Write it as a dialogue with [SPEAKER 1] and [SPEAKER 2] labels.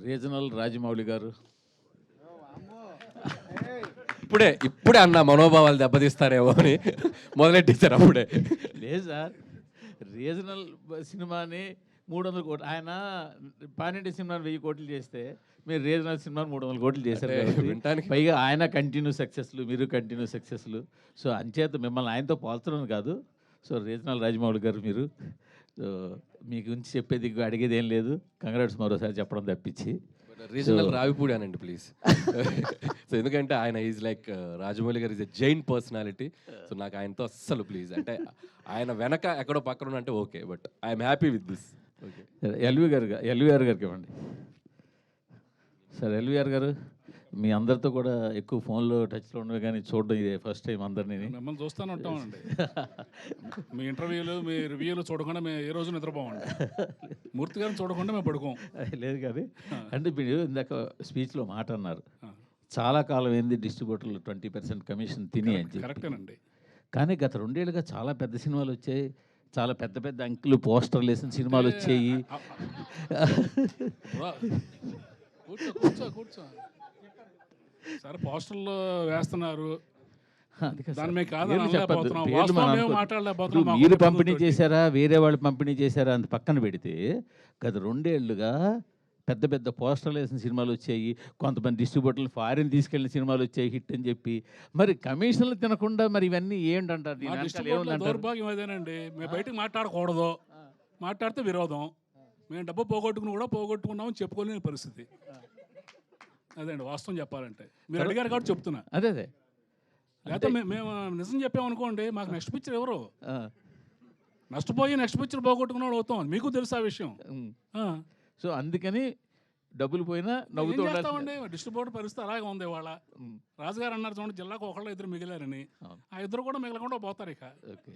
[SPEAKER 1] Regional Rajamouli గారు.
[SPEAKER 2] ఇప్పుడే అన్న మనోభావాలు దెబ్బతీస్తారేమో అని మొదలెట్టేశారు అప్పుడే.
[SPEAKER 1] లేదు సార్, రీజనల్ సినిమాని 300 కోట్లు, ఆయన పానింటి సినిమాని 1000 కోట్లు చేస్తే మీరు రీజనల్ సినిమాని 300 కోట్లు చేశారు కాబట్టి
[SPEAKER 2] వినటానికి
[SPEAKER 1] పైగా ఆయన కంటిన్యూ సక్సెస్లు, మీరు కంటిన్యూ సక్సెస్లు. సో అంచేత మిమ్మల్ని ఆయనతో పోల్చడం కాదు. సో రీజనల్ రాజమౌళి గారు మీరు, సో మీ గురించి చెప్పేది అడిగేది ఏం లేదు. కంగ్రాట్స్ మరోసారి చెప్పడం తప్పించి.
[SPEAKER 2] రీజనల్ రావిపూడి అనండి ప్లీజ్. సో ఎందుకంటే ఆయన ఈజ్ లైక్ రాజమౌళి గారు is a Jain personality. So నాకు ఆయనతో అస్సలు ప్లీజ్, అంటే ఆయన వెనక ఎక్కడో పక్కన అంటే okay, but I'm happy with this. Okay,
[SPEAKER 1] LVR గారికి ఇవ్వండి సార్. ఎల్వీఆర్ గారు, మీ అందరితో కూడా ఎక్కువ ఫోన్లో టచ్లో ఉండవు, కానీ చూడడం ఇదే ఫస్ట్ టైం అందరినీ.
[SPEAKER 3] మిమ్మల్ని చూస్తూనే ఉంటామండి. మీ ఇంటర్వ్యూలు, మీ రివ్యూలు చూడకుండా మేము ఏ రోజు నిద్రపోమండి. మూర్తి గారిని చూడకుండా మేము పడుకోం.
[SPEAKER 1] లేదు కానీ, అంటే మీరు ఇందాక స్పీచ్లో మాట అన్నారు, చాలా కాలం ఏంది డిస్ట్రిబ్యూటర్లు 20% కమిషన్ తిని అని చెప్పి.
[SPEAKER 3] కరెక్టేనండి.
[SPEAKER 1] కానీ గత 2 ఏళ్ళుగా చాలా పెద్ద సినిమాలు వచ్చాయి, చాలా పెద్ద పెద్ద అంకులు పోస్టర్లు వేసిన సినిమాలు వచ్చాయి.
[SPEAKER 3] కూర్చో కూర్చో కూర్చో సరే, పోస్టర్లు వేస్తున్నారు, దాని మీద కాదని అనలేకపోతున్నాం. వాస్తవం మాట్లాడలేకపోతున్నాం.
[SPEAKER 1] మీరు పంపిణీ చేశారా, వేరే వాళ్ళు పంపిణీ చేశారా అని పక్కన పెడితే, గత 2 ఏళ్ళుగా పెద్ద పెద్ద పోస్టర్లు వేసిన సినిమాలు వచ్చాయి. కొంతమంది డిస్ట్రిబ్యూటర్లు ఫారిన్ తీసుకెళ్ళిన సినిమాలు వచ్చాయి హిట్ అని చెప్పి. మరి కమిషన్లు తినకుండా మరి ఇవన్నీ ఏంటంటారు?
[SPEAKER 3] దౌర్భాగ్యం అదేనండి. మేము బయటకు మాట్లాడకూడదు, మాట్లాడితే విరోధం. మేము డబ్బు పోగొట్టుకున్నామని చెప్పుకోలేని పరిస్థితి. అదేండి వాస్తవం చెప్పాలంటే. మీరు అడిగారు కాబట్టి చెప్తున్నా.
[SPEAKER 1] అదే
[SPEAKER 3] లేకపోతే మేము నిజం చెప్పామనుకోండి, మాకు నెక్స్ట్ పిక్చర్ ఎవరు నష్టపోయి నెక్స్ట్ పిక్చర్ పోగొట్టుకున్నాడు అవుతాం. మీకు తెలుసు ఆ విషయం.
[SPEAKER 1] సో అందుకని డబ్బులు పోయినా నవ్వుతూ
[SPEAKER 3] ఉండాలి. డిస్ట్రిబ్యూటర్ పరిస్థితి అలాగే ఉంది ఇవాళ. రాజుగారు అన్నారు చూడండి, జిల్లాకు ఒకళ్ళు 2 మిగిలారని. ఆ 2 కూడా మిగలకుండా పోతారు ఇక.
[SPEAKER 1] ఓకే.